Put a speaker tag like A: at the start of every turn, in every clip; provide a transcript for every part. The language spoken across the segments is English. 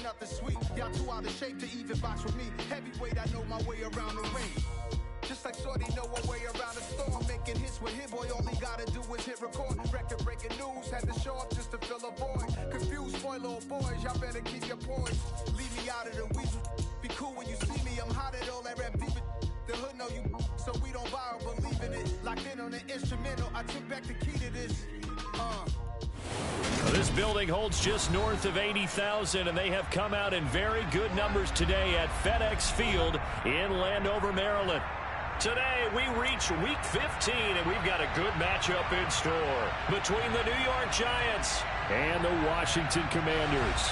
A: nothing sweet. Y'all too out of shape to even box with me. Heavyweight, I know my way around the ring. Just like Shorty know her way around the storm. Making hits with Hit Boy, all he gotta do is hit record. Record breaking news, had to show up just to fill a void. Confused, spoiled little boys, y'all better keep your poise. Leave me out of the weasel. Be cool when you see me, I'm hot at all that rap deep. The hood know you, so we don't borrow, believe in it. Locked in on the instrumental, I took back the key to this.
B: This building holds just north of 80,000, and they have come out in very good numbers today at FedEx Field in Landover, Maryland. Today, we reach Week 15, and we've got a good matchup in store between the New York Giants and the Washington Commanders.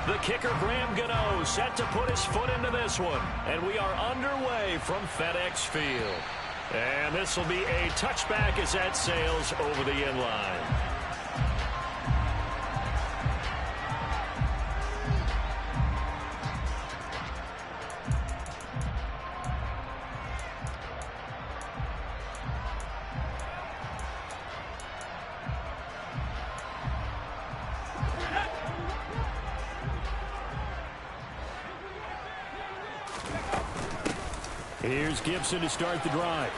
B: The kicker, Graham Gano, set to put his foot into this one. And we are underway from FedEx Field. And this will be a touchback as that sails over the end line. Here's Gibson to start the drive.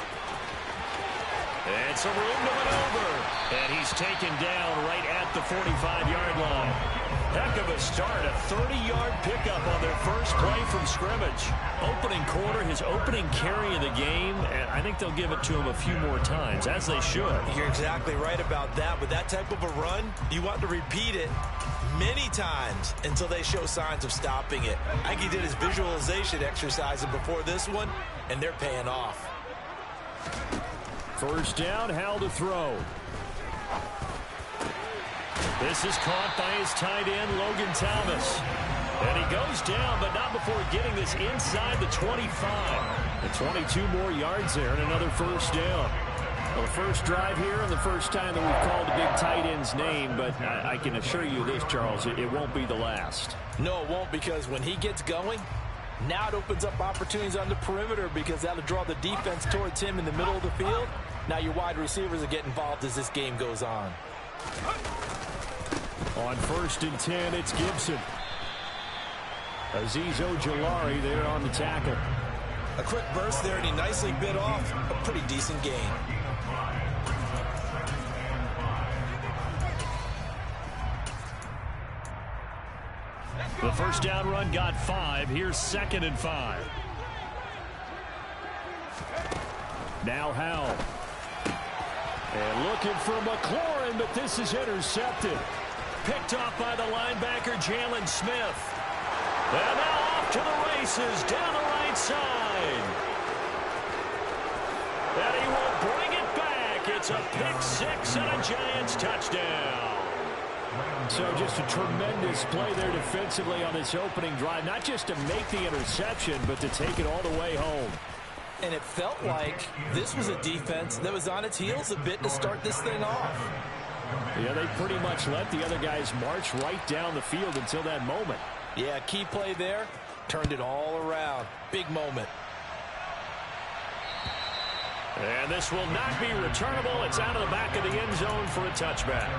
B: And some room to maneuver. And he's taken down right at the 45-yard line. Heck of a start, a 30-yard pickup on their first play from scrimmage. Opening quarter, his opening carry of the game, and I think they'll give it to him a few more times, as they should.
C: You're exactly right about that. With that type of a run, you want to repeat it many times until they show signs of stopping it. I think he did his visualization exercise before this one, and they're paying off.
B: First down, Howell to throw. This is caught by his tight end, Logan Thomas. And he goes down, but not before getting this inside the 25. And 22 more yards there and another first down. Well, the first drive here and the first time that we've called the big tight end's name, but I can assure you this, Charles, it won't be the last.
C: No, it won't, because when he gets going, now it opens up opportunities on the perimeter because that'll draw the defense towards him in the middle of the field. Now your wide receivers will get involved as this game goes on.
B: On 1st and 10, it's Gibson. Azeez Ojulari there on the tackle.
C: A quick burst there, and he nicely bit off a pretty decent gain.
B: The first down run got 5. Here's 2nd and 5. Now Howell. And looking for McLaurin, but this is intercepted. Picked off by the linebacker, Jalen Smith. And now off to the races down the right side. And he will bring it back. It's a pick six and a Giants touchdown. So just a tremendous play there defensively on this opening drive. Not just to make the interception, but to take it all the way home.
C: And it felt like this was a defense that was on its heels a bit to start this thing off.
B: Yeah, they pretty much let the other guys march right down the field until that moment.
C: Yeah, key play there. Turned it all around. Big moment.
B: And this will not be returnable. It's out of the back of the end zone for a touchback.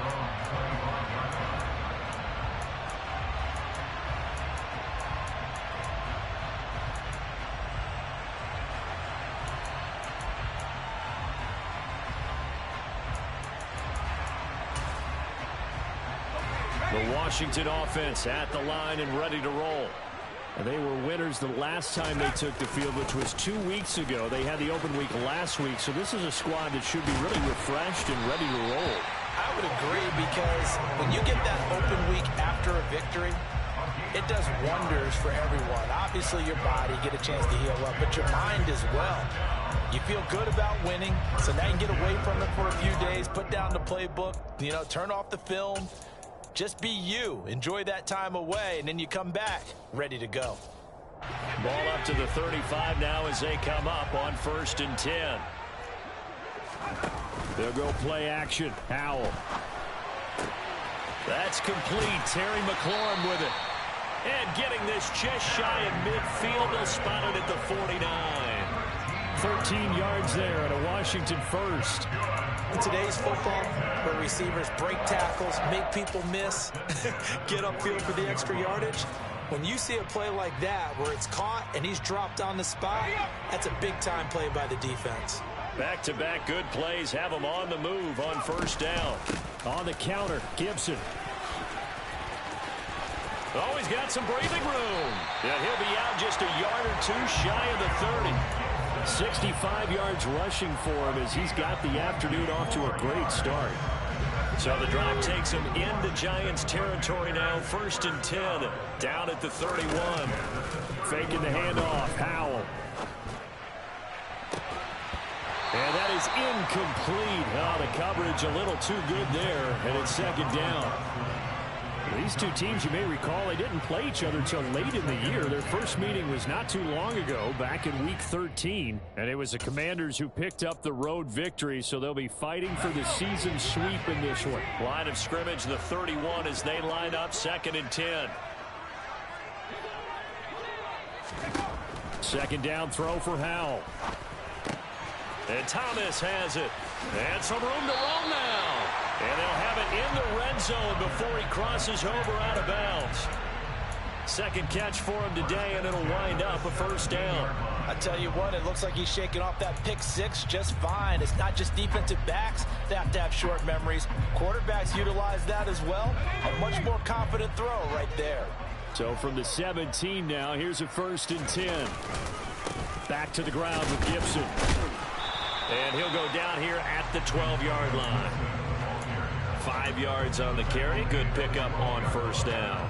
B: The Washington offense at the line and ready to roll. And they were winners the last time they took the field, which was 2 weeks ago. They had the open week last week, so this is a squad that should be really refreshed and ready to roll.
C: I would agree, because when you get that open week after a victory, it does wonders for everyone. Obviously, your body, get a chance to heal up, but your mind as well. You feel good about winning, so now you can get away from it for a few days, put down the playbook, turn off the film. Just be you. Enjoy that time away, and then you come back ready to go.
B: Ball up to the 35 now as they come up on 1st and 10. They'll go play action. Howell. That's complete. Terry McLaurin with it. And getting this just shy of midfield. They'll spot it at the 49. 13 yards there and a Washington first.
C: In today's football, where receivers break tackles, make people miss, get upfield for the extra yardage, when you see a play like that where it's caught and he's dropped on the spot, that's a big-time play by the defense.
B: Back-to-back good plays have him on the move on first down. On the counter, Gibson. Oh, he's got some breathing room. Yeah, he'll be out just a yard or two shy of the 30. 65 yards rushing for him as he's got the afternoon off to a great start. So the drive takes him into Giants territory now. 1st and 10, down at the 31. Faking the handoff, Howell. And that is incomplete. Oh, the coverage a little too good there, and it's 2nd down. These two teams, you may recall, they didn't play each other until late in the year. Their first meeting was not too long ago, back in Week 13. And it was the Commanders who picked up the road victory, so they'll be fighting for the season sweep in this one. Line of scrimmage, the 31 as they line up, 2nd and 10. 2nd down throw for Howell. And Thomas has it. And some room to roll now. And they'll have it in the red zone before he crosses over out of bounds. 2nd catch for him today, and it'll wind up a 1st down.
C: I tell you what, it looks like he's shaking off that pick 6 just fine. It's not just defensive backs that have to have short memories. Quarterbacks utilize that as well. A much more confident throw right there.
B: So from the 17 now, here's a 1st and 10. Back to the ground with Gibson. And he'll go down here at the 12-yard line. 5 yards on the carry. Good pickup on 1st down.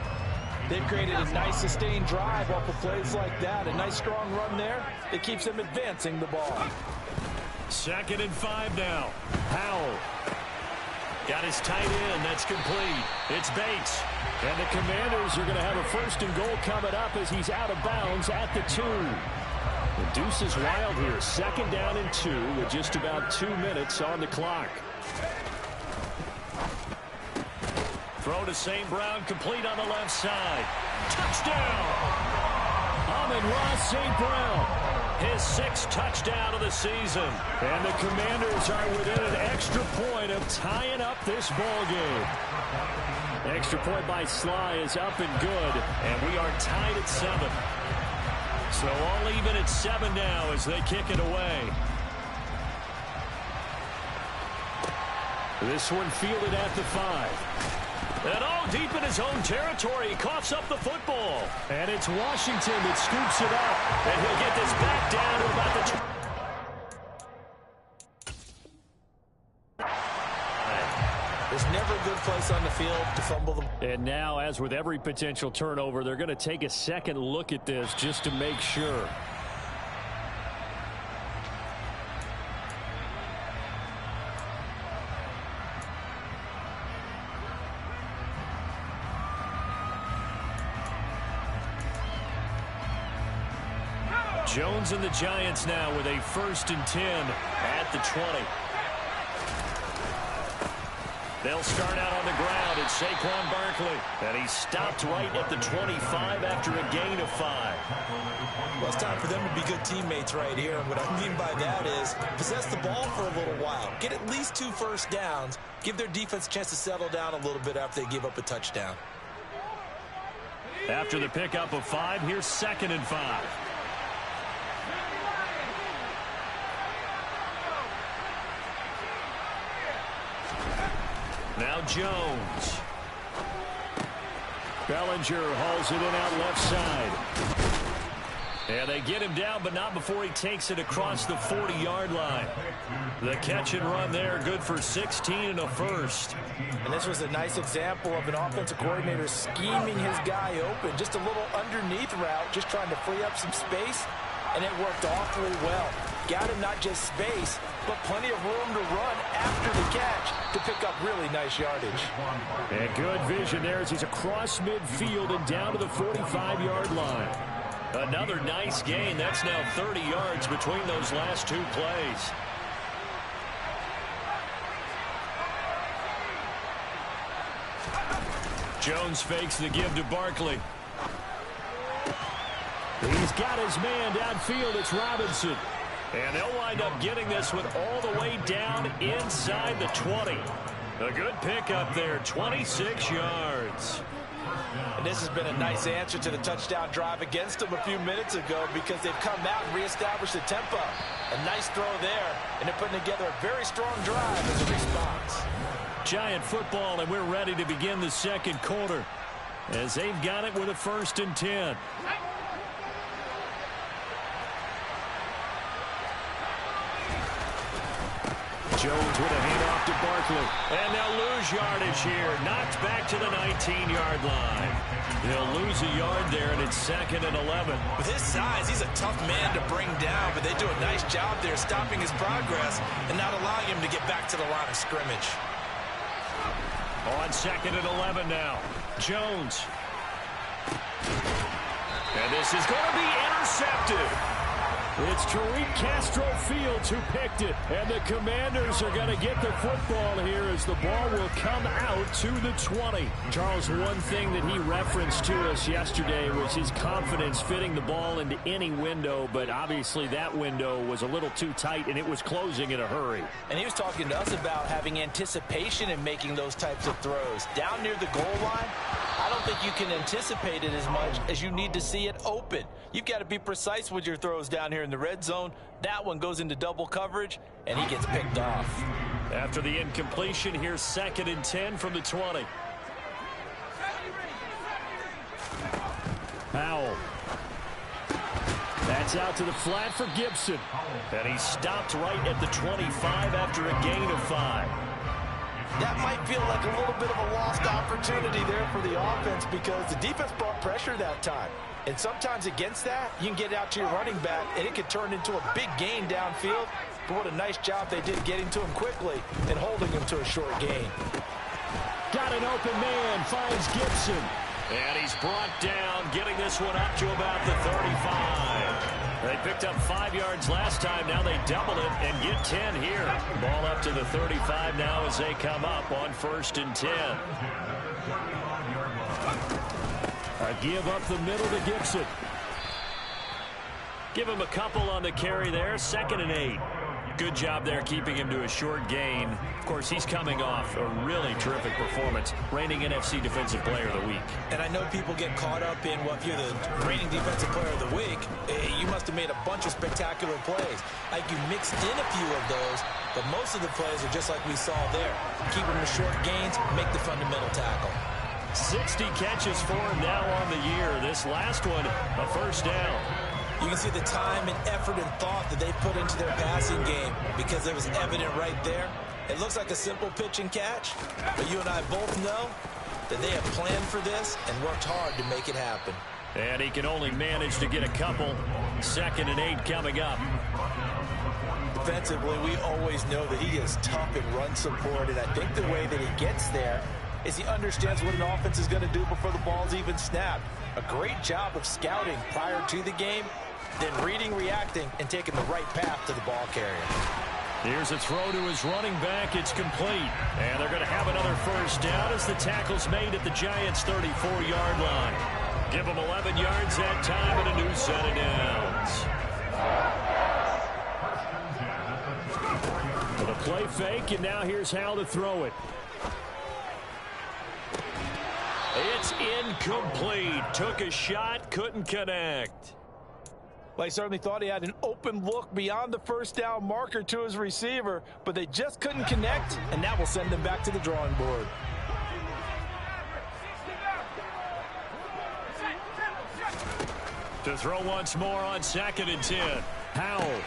C: They've created a nice sustained drive off of plays like that. A nice strong run there that keeps them advancing the ball.
B: 2nd and 5 now. Howell. Got his tight end. That's complete. It's Bates. And the Commanders are going to have a 1st and goal coming up as he's out of bounds at the 2. The deuce is wild here. 2nd down and 2 with just about 2 minutes on the clock. Throw to St. Brown, complete on the left side. Touchdown! Amon-Ra St. Brown, his 6th touchdown of the season. And the Commanders are within an extra point of tying up this ball game. Extra point by Sly is up and good, and we are tied at 7. So all even at 7 now as they kick it away. This one fielded at the 5. And all deep in his own territory, he coughs up the football. And it's Washington that scoops it up. And he'll get this back down to about the...
C: There's never a good place on the field to fumble the...
B: And now, as with every potential turnover, they're going to take a second look at this just to make sure. Jones and the Giants now with a 1st and 10 at the 20. They'll start out on the ground. It's Saquon Barkley. And he stopped right at the 25 after a gain of 5.
C: Well, it's time for them to be good teammates right here. And what I mean by that is possess the ball for a little while. Get at least 2 first downs. Give their defense a chance to settle down a little bit after they give up a touchdown.
B: After the pickup of 5, here's 2nd and 5. Now Jones. Bellinger hauls it in out left side. And they get him down, but not before he takes it across the 40-yard line. The catch and run there, good for 16 and a 1st.
C: And this was a nice example of an offensive coordinator scheming his guy open. Just a little underneath route, just trying to free up some space, and it worked awfully well. Got him not just space, but plenty of room to run after the catch to pick up really nice yardage.
B: And good vision there as he's across midfield and down to the 45-yard line. Another nice gain. That's now 30 yards between those last 2 plays. Jones fakes the give to Barkley. He's got his man downfield. It's Robinson. And they'll wind up getting this one all the way down inside the 20. A good pickup there, 26 yards.
C: And this has been a nice answer to the touchdown drive against them a few minutes ago because they've come out and reestablished the tempo. A nice throw there, and they're putting together a very strong drive as a response.
B: Giant football, and we're ready to begin the second quarter as they've got it with a 1st and 10. Jones with a handoff to Barkley. And they'll lose yardage here. Knocked back to the 19-yard line. They'll lose a yard there, and it's 2nd and 11.
C: With his size, he's a tough man to bring down, but they do a nice job there stopping his progress and not allowing him to get back to the line of scrimmage.
B: On 2nd and 11 now. Jones. And this is going to be intercepted. It's Tariq Castro Fields who picked it. And the Commanders are going to get the football here as the ball will come out to the 20. Charles, one thing that he referenced to us yesterday was his confidence fitting the ball into any window, but obviously that window was a little too tight and it was closing in a hurry.
C: And he was talking to us about having anticipation in making those types of throws. Down near the goal line, I don't think you can anticipate it as much as you need to see it open. You've got to be precise with your throws down here in the red zone. That one goes into double coverage, and he gets picked off.
B: After the incompletion, here's 2nd and 10 from the 20. Powell. That's out to the flat for Gibson. And he stopped right at the 25 after a gain of 5.
C: That might feel like a little bit of a lost opportunity there for the offense because the defense brought pressure that time. And sometimes against that, you can get out to your running back, and it could turn into a big gain downfield. But what a nice job they did getting to him quickly and holding him to a short gain.
B: Got an open man, finds Gibson. And he's brought down, getting this one up to about the 35. They picked up 5 yards last time. Now they double it and get 10 here. Ball up to the 35 now as they come up on 1st and 10. A give up the middle to Gibson. Give him a couple on the carry there. 2nd and 8. Good job there keeping him to a short gain. Of course, he's coming off a really terrific performance, reigning NFC Defensive Player of the Week.
C: And I know people get caught up in, well, if you're the reigning Defensive Player of the Week, you must have made a bunch of spectacular plays. Like you mixed in a few of those, but most of the plays are just like we saw there. Keep them to short gains, make the fundamental tackle.
B: 60 catches for him now on the year. This last one, a 1st down.
C: You can see the time and effort and thought that they put into their passing game because it was evident right there. It looks like a simple pitch and catch, but you and I both know that they have planned for this and worked hard to make it happen.
B: And he can only manage to get a couple. 2nd and 8 coming up.
C: Defensively, we always know that he is tough in run support, and I think the way that he gets there is he understands what an offense is going to do before the ball's even snapped. A great job of scouting prior to the game, then reading, reacting, and taking the right path to the ball carrier.
B: Here's a throw to his running back. It's complete. And they're going to have another 1st down as the tackle's made at the Giants' 34-yard line. Give them 11 yards that time and a new set of downs. With a play fake, and now here's how to throw it. It's incomplete. Took a shot, couldn't connect.
C: Well, he certainly thought he had an open look beyond the 1st down marker to his receiver, but they just couldn't connect, and that will send him back to the drawing board.
B: To throw once more on 2nd and 10. Powell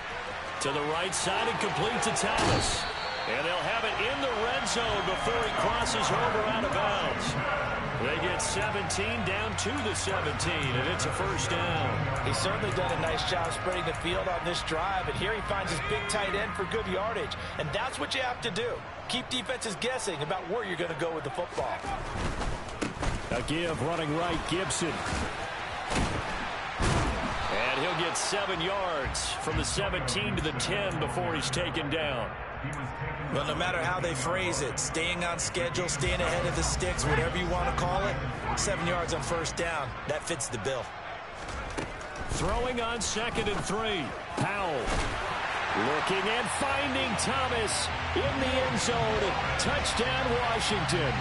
B: to the right side and complete to Thomas. And they'll have it in the red zone before he crosses over out of bounds. They get 17 down to the 17, and it's a 1st down.
C: He's certainly done a nice job spreading the field on this drive, and here he finds his big tight end for good yardage. And that's what you have to do. Keep defenses guessing about where you're going to go with the football.
B: A give running right, Gibson. And he'll get 7 yards from the 17 to the 10 before he's taken down.
C: Well, no matter how they phrase it, staying on schedule, staying ahead of the sticks, whatever you want to call it, 7 yards on first down, that fits the bill.
B: Throwing on 2nd and 3. Powell looking and finding Thomas in the end zone. Touchdown, Washington.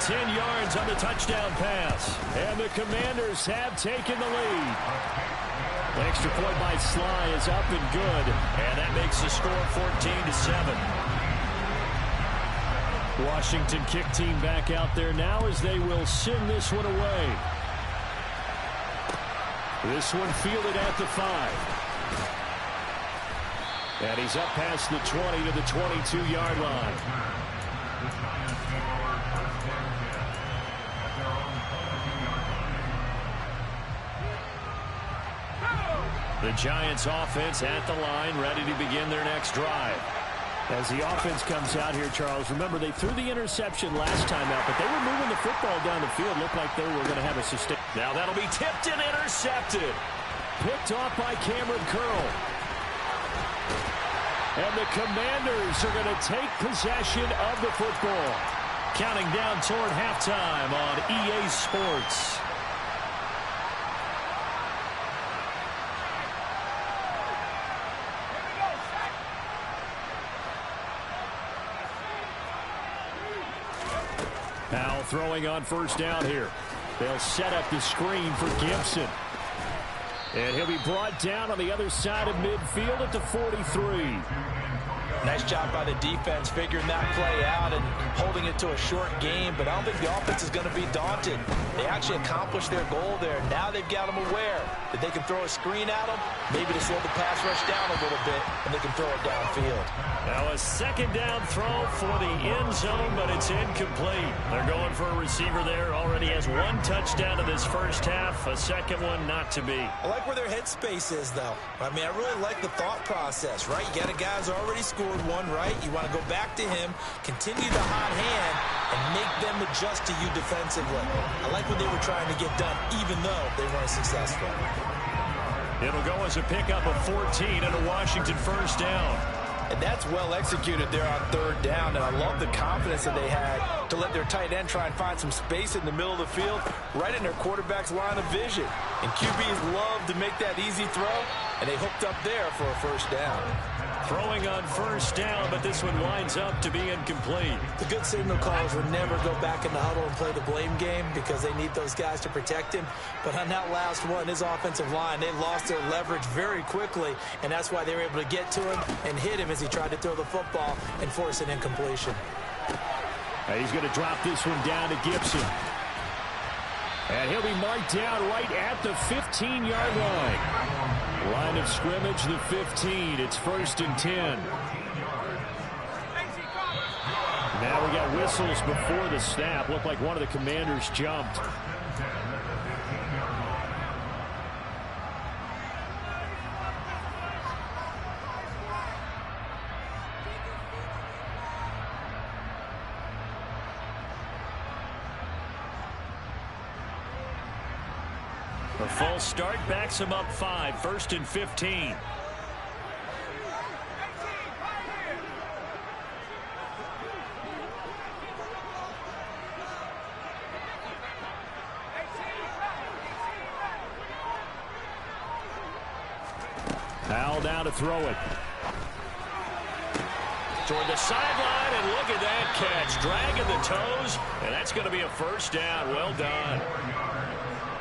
B: 10 yards on the touchdown pass. And the Commanders have taken the lead. An extra point by Sly is up and good. And that makes the score 14-7. Washington kick team back out there now as they will send this one away. This one fielded at the 5. And he's up past the 20 to the 22-yard line. The Giants offense at the line, ready to begin their next drive. As the offense comes out here, Charles, remember they threw the interception last time out, but they were moving the football down the field. Looked like they were going to have a sustain. Now that'll be tipped and intercepted. Picked off by Cameron Curl. And the Commanders are going to take possession of the football. Counting down toward halftime on EA Sports. Powell throwing on first down here. They'll set up the screen for Gibson. And he'll be brought down on the other side of midfield at the 43.
C: Nice job by the defense figuring that play out and holding it to a short game, but I don't think the offense is going to be daunted. They actually accomplished their goal there. Now they've got them aware that they can throw a screen at them, maybe to slow the pass rush down a little bit, and they can throw it downfield.
B: Now a second down throw for the end zone, but it's incomplete. They're going for a receiver there. Already has one touchdown in this first half, a second one not to be.
C: I like where their headspace is, though. I mean, I really like the thought process, right? You got a guy who's already scored one, right? You want to go back to him, continue the hot hand, and make them adjust to you defensively. I like what they were trying to get done, even though they weren't successful.
B: It'll go as a pickup of 14 and a Washington first down.
C: And that's well executed there on third down, and I love the confidence that they had to let their tight end try and find some space in the middle of the field, right in their quarterback's line of vision. And QBs love to make that easy throw, and they hooked up there for a first down.
B: Throwing on first down, but this one winds up to be incomplete.
C: The good signal callers would never go back in the huddle and play the blame game because they need those guys to protect him. But on that last one, his offensive line, they lost their leverage very quickly, and that's why they were able to get to him and hit him as he tried to throw the football and force an incompletion.
B: He's going to drop this one down to Gibson. And he'll be marked down right at the 15-yard line. Line of scrimmage, the 15. It's 1st and 10. Now we got whistles before the snap. Looked like one of the Commanders jumped. A full start backs him up 5. 1st and 15. Powell down to throw it. Toward the sideline, and look at that catch. Dragging the toes, and that's going to be a first down. Well done.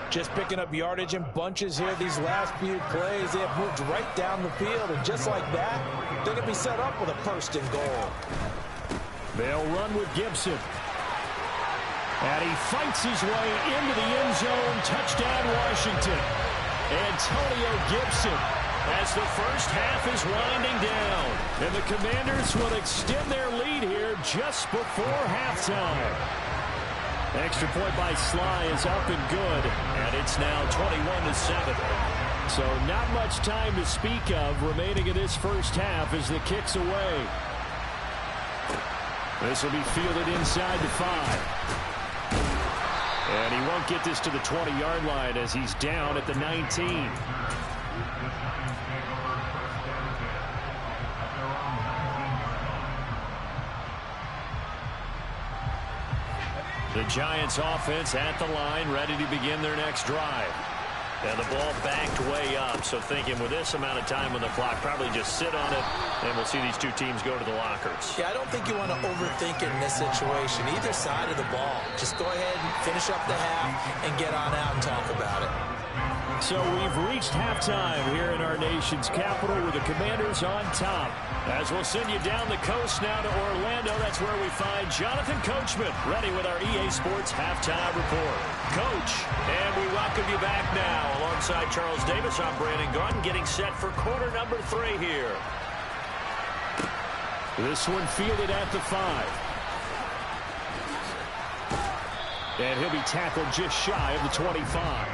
C: Just picking up yardage in bunches here these last few plays. They have moved right down the field, and just like that, they're going to be set up with a 1st and goal.
B: They'll run with Gibson. And he fights his way into the end zone. Touchdown, Washington. Antonio Gibson, as the first half is winding down. And the Commanders will extend their lead here just before halftime. Extra point by Sly is up and good, and it's now 21-7. So not much time to speak of remaining in this first half as the kick's away. This will be fielded inside the 5. And he won't get this to the 20-yard line as he's down at the 19. The Giants offense at the line, ready to begin their next drive. And the ball banked way up, so thinking with this amount of time on the clock, probably just sit on it, and we'll see these two teams go to the lockers.
C: Yeah, I don't think you want to overthink it in this situation. Either side of the ball. Just go ahead and finish up the half and get on out and talk about it.
B: So we've reached halftime here in our nation's capital with the Commanders on top. As we'll send you down the coast now to Orlando, that's where we find Jonathan Coachman, ready with our EA Sports Halftime Report. Coach, and we welcome you back now. Alongside Charles Davis, I'm Brandon Gaudin, getting set for quarter number 3 here. This one fielded at the 5. And he'll be tackled just shy of the 25.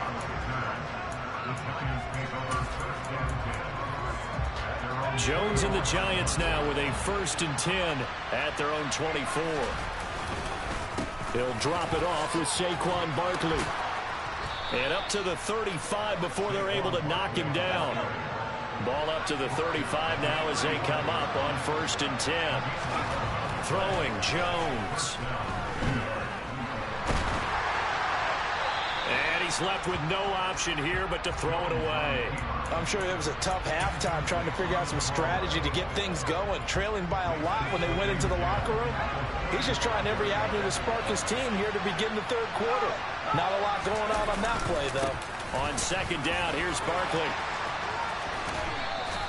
B: Jones and the Giants now with a 1st and 10 at their own 24. He'll drop it off with Saquon Barkley. And up to the 35 before they're able to knock him down. Ball up to the 35 now as they come up on 1st and 10. Throwing Jones. And he's left with no option here but to throw it away.
C: I'm sure it was a tough halftime trying to figure out some strategy to get things going. Trailing by a lot when they went into the locker room. He's just trying every avenue to spark his team here to begin the 3rd quarter. Not a lot going on that play, though.
B: On 2nd down, here's Barkley.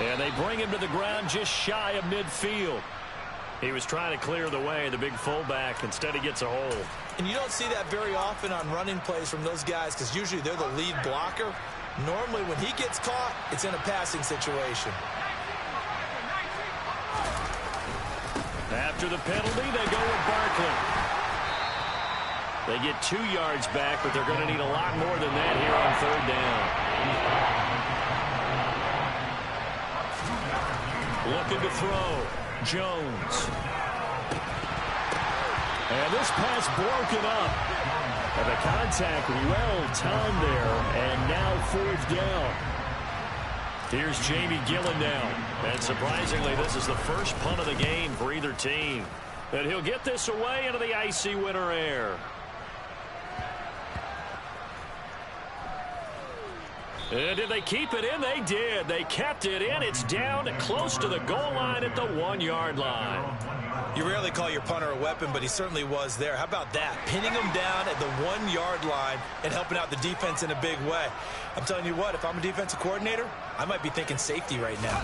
B: And they bring him to the ground just shy of midfield. He was trying to clear the way, the big fullback. Instead, he gets a hold.
C: And you don't see that very often on running plays from those guys because usually they're the lead blocker. Normally, when he gets caught, it's in a passing situation.
B: After the penalty, they go with Barkley. They get 2 yards back, but they're going to need a lot more than that here on 3rd down. Looking to throw. Jones. And this pass broken up. And the contact well timed there, and now 4th down. Here's Jamie Gillen now. And surprisingly, this is the first punt of the game for either team. And he'll get this away into the icy winter air. And did they keep it in? They did. They kept it in. It's down close to the goal line at the 1-yard line.
C: You rarely call your punter a weapon, but he certainly was there. How about that? Pinning him down at the 1-yard line and helping out the defense in a big way. I'm telling you what, if I'm a defensive coordinator, I might be thinking safety right now.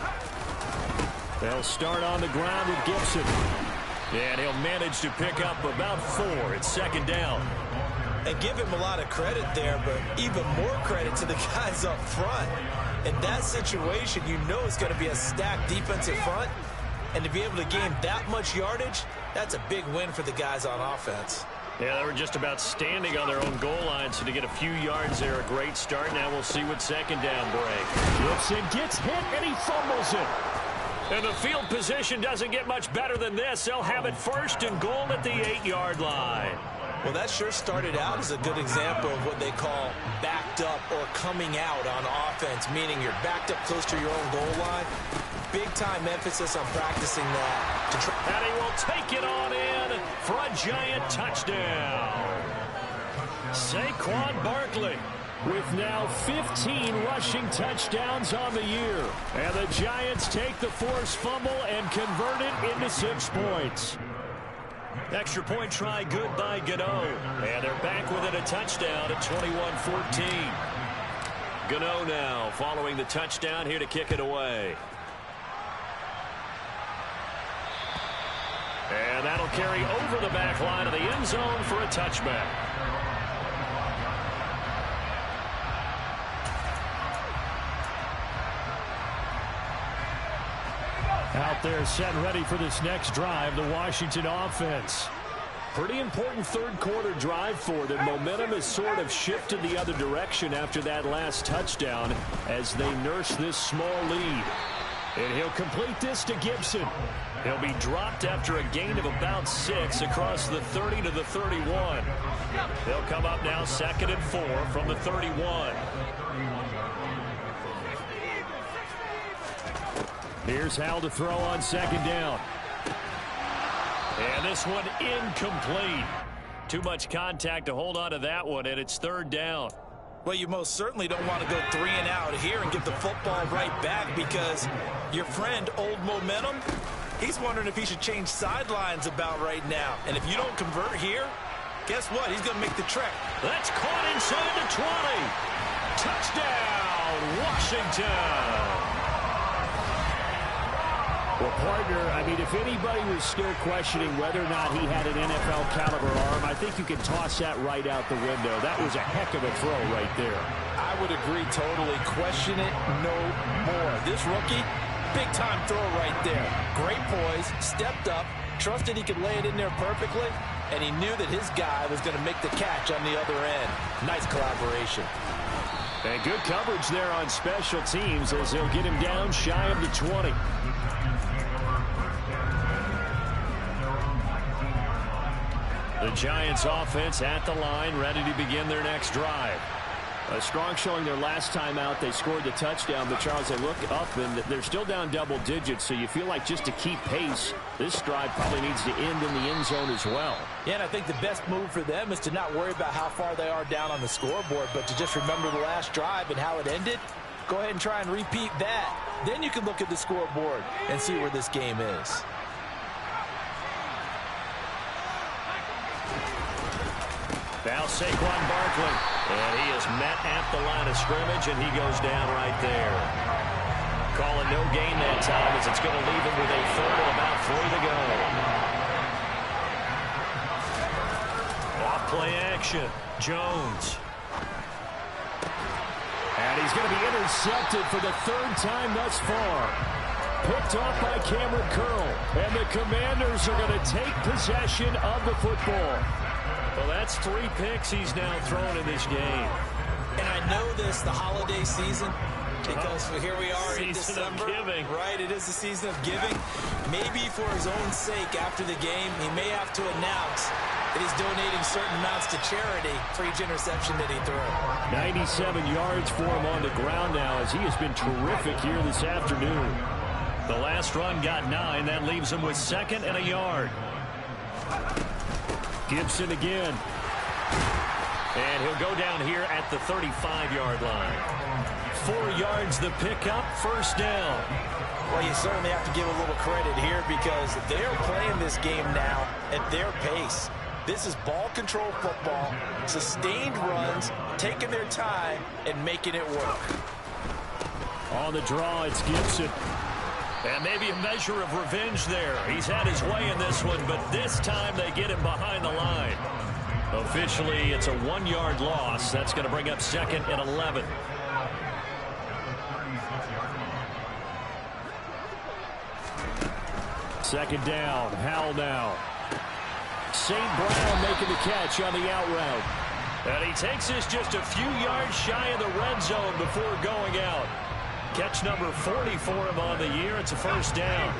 B: They'll start on the ground with Gibson. And he'll manage to pick up about 4. It's 2nd down.
C: And give him a lot of credit there, but even more credit to the guys up front. In that situation, you know it's going to be a stacked defensive front. And to be able to gain that much yardage, that's a big win for the guys on offense.
B: Yeah, they were just about standing on their own goal line, so to get a few yards there, a great start. Now we'll see what 2nd down break. Gibson gets hit, and he fumbles it. And the field position doesn't get much better than this. They'll have it 1st and goal at the 8-yard line.
C: Well, that sure started out as a good example of what they call backed up or coming out on offense, meaning you're backed up close to your own goal line. Big-time emphasis on practicing that.
B: And he will take it on in for a Giant touchdown. Saquon Barkley with now 15 rushing touchdowns on the year. And the Giants take the forced fumble and convert it into 6 points. Extra point try good by Gano. And they're back within a touchdown at 21-14. Gano now following the touchdown here to kick it away. And that'll carry over the back line of the end zone for a touchback. Out there set and ready for this next drive, the Washington offense. Pretty important 3rd quarter drive for them. Momentum has sort of shifted the other direction after that last touchdown as they nurse this small lead. And he'll complete this to Gibson. He'll be dropped after a gain of about 6 across the 30 to the 31. They'll come up now 2nd and 4 from the 31. Here's Hal to throw on 2nd down. And this one incomplete. Too much contact to hold on to that one, and it's third down.
C: Well, you most certainly don't want to go 3 and out here and get the football right back, because your friend, Old Momentum, he's wondering if he should change sidelines about right now. And if you don't convert here, guess what? He's going to make the trek.
B: That's caught inside the 20. Touchdown, Washington. Well, partner, I mean, if anybody was still questioning whether or not he had an NFL caliber arm, I think you can toss that right out the window. That was a heck of a throw right there.
C: I would agree totally. Question it no more. This rookie, big-time throw right there. Great poise, stepped up, trusted he could lay it in there perfectly, and he knew that his guy was going to make the catch on the other end. Nice collaboration.
B: And good coverage there on special teams as they'll get him down shy of the 20. The Giants offense at the line, ready to begin their next drive. A strong showing their last time out. They scored the touchdown, but Charles, they look up and they're still down double digits, so you feel like just to keep pace, this drive probably needs to end in the end zone as well.
C: Yeah, and I think the best move for them is to not worry about how far they are down on the scoreboard, but to just remember the last drive and how it ended. Go ahead and try and repeat that. Then you can look at the scoreboard and see where this game is.
B: Now Saquon Barkley, and he is met at the line of scrimmage, and he goes down right there. Calling no gain that time as it's going to leave him with a third and about 3 to go. Off play action, Jones. And he's going to be intercepted for the third time thus far. Picked off by Cameron Curl, and the Commanders are going to take possession of the football. Well, that's 3 picks he's now thrown in this game.
C: And I know this, the holiday season, because here we are in December.
B: Of giving.
C: Right, it is the season of giving. Maybe for his own sake after the game, he may have to announce that he's donating certain amounts to charity for each interception that he threw.
B: 97 yards for him on the ground now as he has been terrific here this afternoon. The last run got 9. That leaves him with 2nd and a yard. Gibson again. And he'll go down here at the 35-yard line. 4 yards the pickup, first down.
C: Well, you certainly have to give a little credit here because they're playing this game now at their pace. This is ball control football, sustained runs, taking their time and making it work.
B: On the draw, it's Gibson. And maybe a measure of revenge there. He's had his way in this one, but this time they get him behind the line. Officially, it's a 1-yard loss. That's going to bring up 2nd and 11. Second down, Howell now. St. Brown making the catch on the out route. And he takes this just a few yards shy of the red zone before going out. Catch number 40 for him on the year. It's a first down.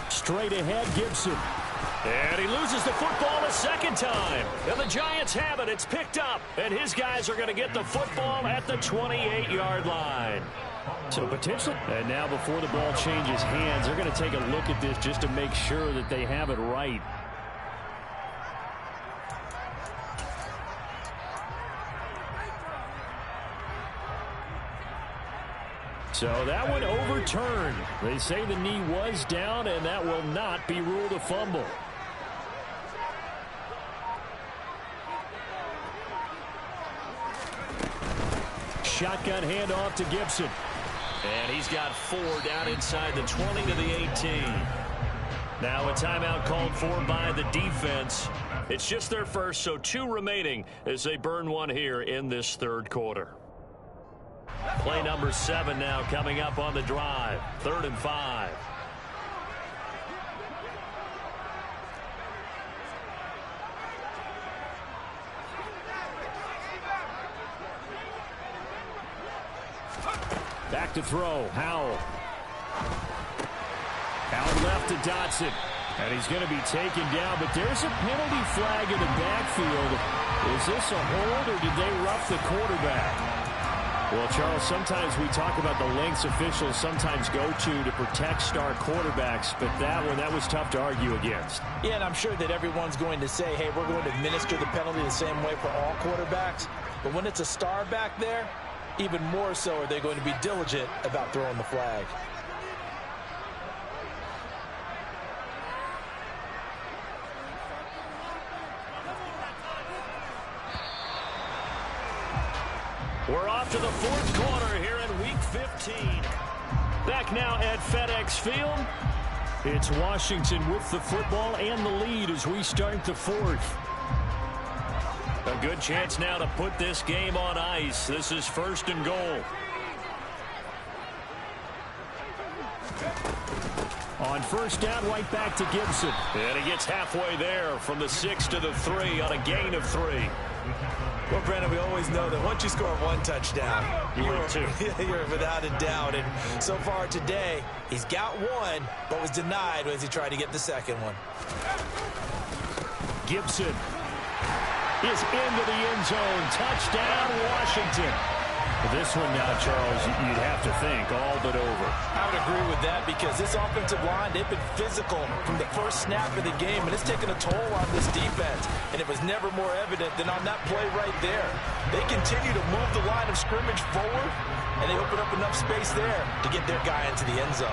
B: Straight ahead, Gibson. And he loses the football a second time. And the Giants have it. It's picked up. And his guys are going to get the football at the 28-yard line. So potentially, and now before the ball changes hands, they're going to take a look at this just to make sure that they have it right. So that one overturned. They say the knee was down, and that will not be ruled a fumble. Shotgun handoff to Gibson. And he's got 4 down inside the 20 to the 18. Now a timeout called for by the defense. It's just their first, so 2 remaining as they burn one here in this third quarter. Play number 7 now coming up on the drive. 3rd and 5. Back to throw, Howell. Out left to Dotson. And he's going to be taken down, but there's a penalty flag in the backfield. Is this a hold, or did they rough the quarterback? Well, Charles, sometimes we talk about the lengths officials sometimes go to protect star quarterbacks, but that was tough to argue against.
C: Yeah, and I'm sure that everyone's going to say, hey, we're going to administer the penalty the same way for all quarterbacks. But when it's a star back there, even more so are they going to be diligent about throwing the flag.
B: We're off to the fourth quarter here in Week 15. Back now at FedEx Field. It's Washington with the football and the lead as we start the fourth. A good chance now to put this game on ice. This is first and goal. On first down, right back to Gibson. And he gets halfway there from the 6 to the 3 on a gain of 3.
C: Well, Brandon, we always know that once you score one touchdown, you're without a doubt. And so far today, he's got one, but was denied as he tried to get the second one.
B: Gibson is into the end zone. Touchdown, Washington. This one now, Charles, you'd have to think all but over.
C: I would agree with that because this offensive line, they've been physical from the first snap of the game, and it's taken a toll on this defense. And it was never more evident than on that play right there. They continue to move the line of scrimmage forward, and they open up enough space there to get their guy into the end zone.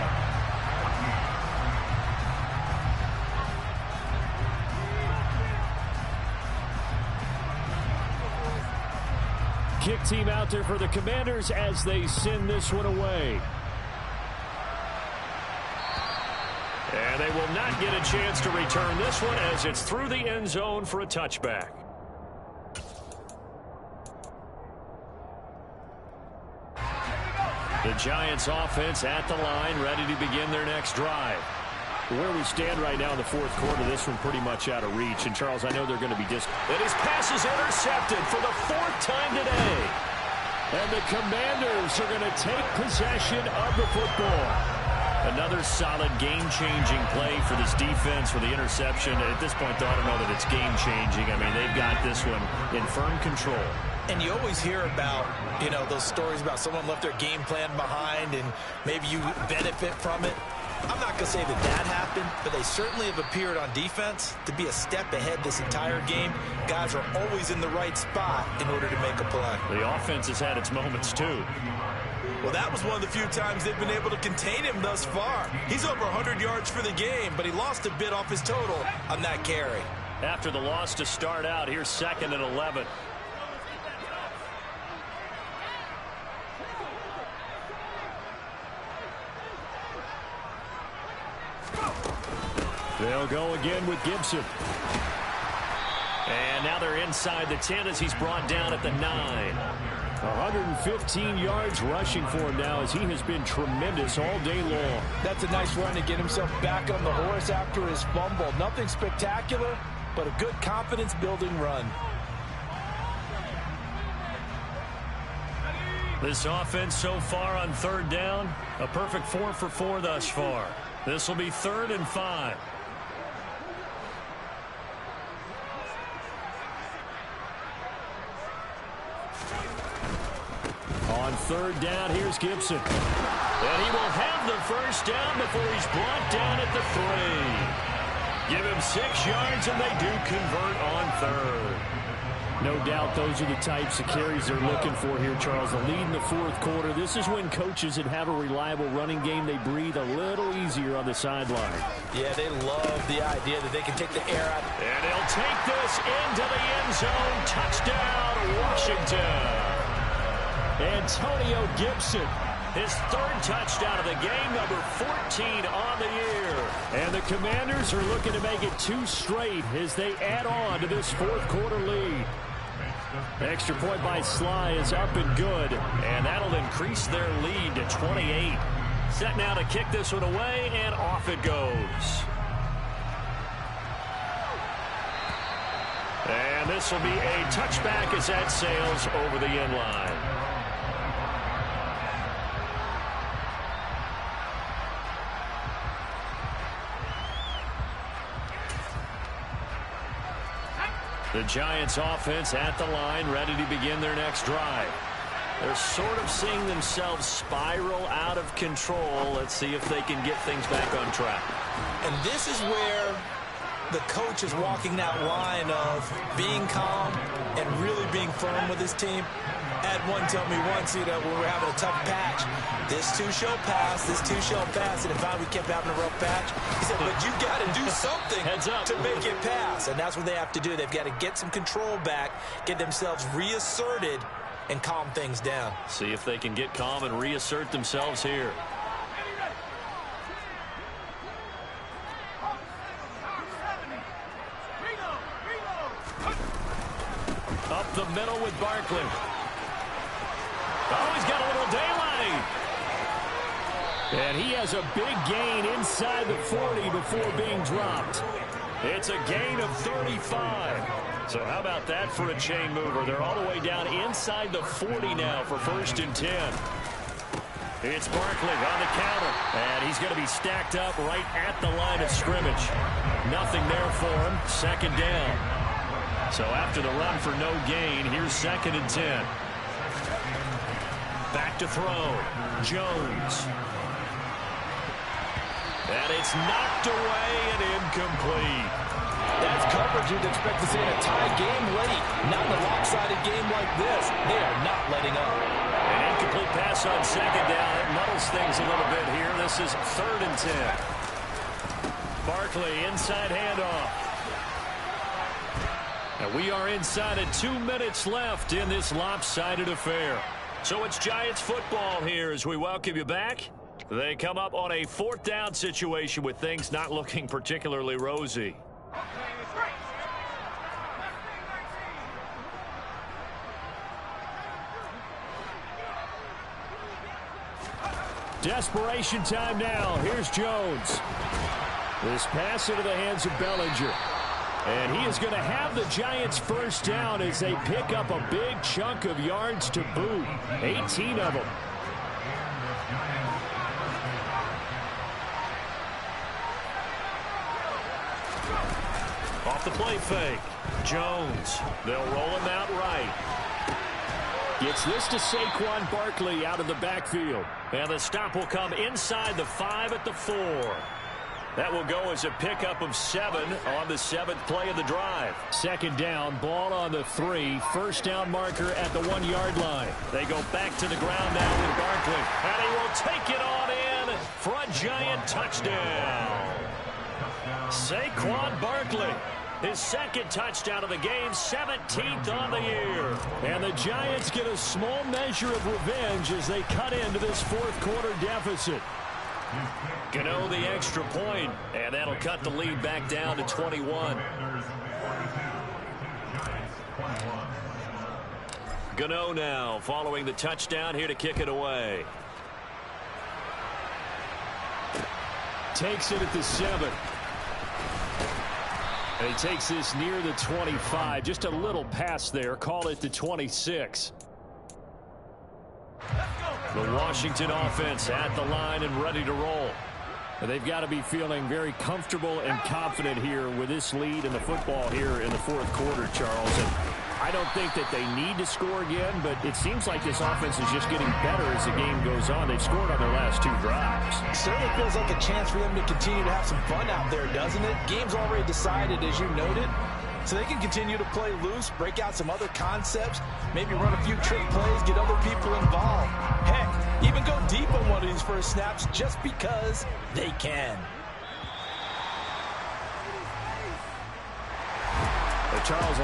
B: Kick team out there for the Commanders as they send this one away. And they will not get a chance to return this one as it's through the end zone for a touchback. The Giants offense at the line, ready to begin their next drive. Where we stand right now in the fourth quarter, this one pretty much out of reach. And, Charles, I know they're going to be and his pass is intercepted for the fourth time today. And the Commanders are going to take possession of the football. Another solid game-changing play for this defense for the interception. At this point, though, I don't know that it's game-changing. I mean, they've got this one in firm control.
C: And you always hear about, those stories about someone left their game plan behind and maybe you benefit from it. I'm not going to say that happened, but they certainly have appeared on defense to be a step ahead this entire game. Guys are always in the right spot in order to make a play.
B: The offense has had its moments, too.
C: Well, that was one of the few times they've been able to contain him thus far. He's over 100 yards for the game, but he lost a bit off his total on that carry.
B: After the loss to start out, here's 2nd and 11. They'll go again with Gibson. And now they're inside the 10 as he's brought down at the 9. 115 yards rushing for him now as he has been tremendous all day long.
C: That's a nice run to get himself back on the horse after his fumble. Nothing spectacular, but a good confidence-building run.
B: This offense so far on third down, a perfect 4 for 4 thus far. This will be 3rd and 5. On third down, here's Gibson. And he will have the first down before he's brought down at the 3. Give him 6 yards, and they do convert on third. No doubt those are the types of carries they're looking for here, Charles. The lead in the fourth quarter. This is when coaches that have a reliable running game, they breathe a little easier on the sideline.
C: Yeah, they love the idea that they can take the air out.
B: And he'll take this into the end zone. Touchdown, Washington. Antonio Gibson, his 3rd touchdown of the game, number 14 on the year. And the Commanders are looking to make it 2 straight as they add on to this fourth quarter lead. Extra point by Sly is up and good, and that'll increase their lead to 28. Set now to kick this one away, and off it goes. And this will be a touchback as that sails over the end line. The Giants offense at the line, ready to begin their next drive. They're sort of seeing themselves spiral out of control. Let's see if they can get things back on track.
C: And this is where the coach is walking that line of being calm and really being firm with his team. Ed one told me once, when we were having a tough patch, this too shall pass, this too shall pass. And if we kept having a rough patch, he said, but you got to do something to make it pass. And that's what they have to do. They've got to get some control back, get themselves reasserted, and calm things down.
B: See if they can get calm and reassert themselves here. Up the middle with Barkley. Oh, he's got a little daylight. And he has a big gain inside the 40 before being dropped. It's a gain of 35. So how about that for a chain mover? They're all the way down inside the 40 now for 1st and 10. It's Barkley on the counter. And he's going to be stacked up right at the line of scrimmage. Nothing there for him. 2nd down. So after the run for no gain, here's 2nd and 10. Back to throw. Jones. And it's knocked away and incomplete.
C: That's coverage you'd expect to see in a tie game late. Not in a lopsided game like this. They are not letting up.
B: An incomplete pass on 2nd down. It muddles things a little bit here. This is 3rd and 10. Barkley inside handoff. And we are inside of 2 minutes left in this lopsided affair. So it's Giants football here as we welcome you back. They come up on a 4th down situation with things not looking particularly rosy. Desperation time now. Here's Jones. This pass into the hands of Bellinger. And he is going to have the Giants 1st down as they pick up a big chunk of yards to boot. 18 of them. Off the play fake. Jones. They'll roll him out right. Gets this to Saquon Barkley out of the backfield. And the stop will come inside the 5 at the 4. That will go as a pickup of 7 on the 7th play of the drive. 2nd down, ball on the 3. 1st down marker at the 1-yard line. They go back to the ground now with Barkley. And he will take it on in for a Giant touchdown. Saquon Barkley. His 2nd touchdown of the game, 17th on the year. And the Giants get a small measure of revenge as they cut into this 4th quarter deficit. Gano the extra point, and that'll cut the lead back down to 21. Gano now following the touchdown here to kick it away. Takes it at the 7. And he takes this near the 25. Just a little pass there. Call it the 26. The Washington offense at the line and ready to roll. They've got to be feeling very comfortable and confident here with this lead in the football here in the 4th quarter, Charles. And I don't think that they need to score again, but it seems like this offense is just getting better as the game goes on. They've scored on their last 2 drives.
C: Certainly feels like a chance for them to continue to have some fun out there, doesn't it? Game's already decided, as you noted. So they can continue to play loose, break out some other concepts, maybe run a few trick plays, get other people involved. Heck, even go deep on one of these first snaps just because they can.
B: Charles,